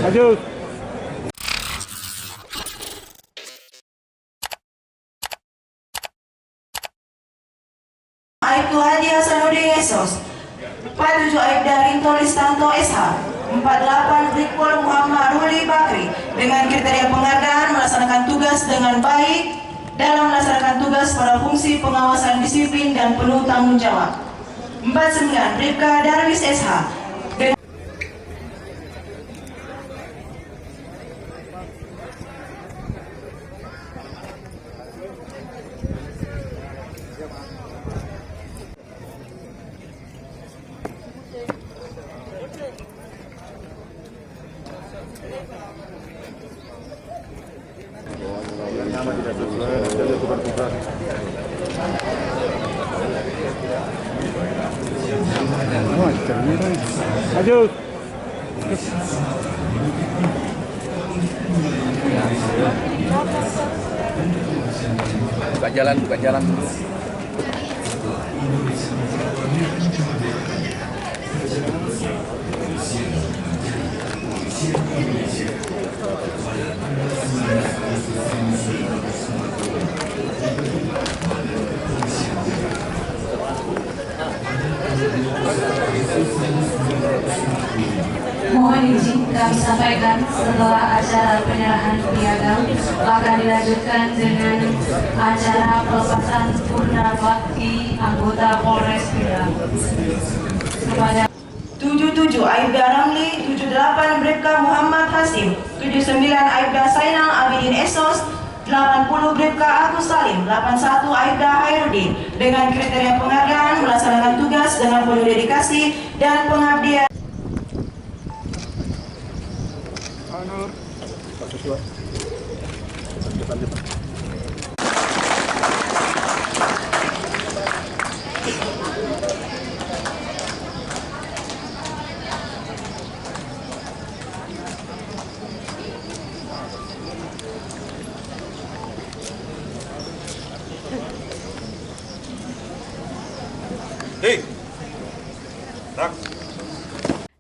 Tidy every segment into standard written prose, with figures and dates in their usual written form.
Maju. Aibtu Hadi Hasanuddin Esos, 47 Aibda Rinto Listanto SH, 48 Brigpol Muhammad Ruli Bakri dengan kriteria penghargaan melaksanakan tugas dengan baik dalam melaksanakan tugas pada fungsi pengawasan disiplin dan penuh tanggung jawab. 49 Bribka Darwis SH dengan Nama tidak sesuai, ada tukar-tukar. Maju. Buka jalan dulu. Mohon izin kami sampaikan setelah acara penyerahan piagam akan dilanjutkan dengan acara pelepasan purna bakti anggota Polres Pinang. Kepada 77 Aibda Ramli, 78 Bribka Muhammad Hasim, 79 Aibda Sainal Abidin Esos, 80 Bribka Agus Salim, 81 Aibda Hairudin dengan kriteria penghargaan melaksanakan tugas dengan penuh dedikasi dan pengabdian. Anur. Pak Ketua.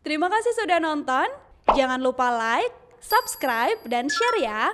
Terima kasih sudah nonton. Jangan lupa like, subscribe, dan share ya.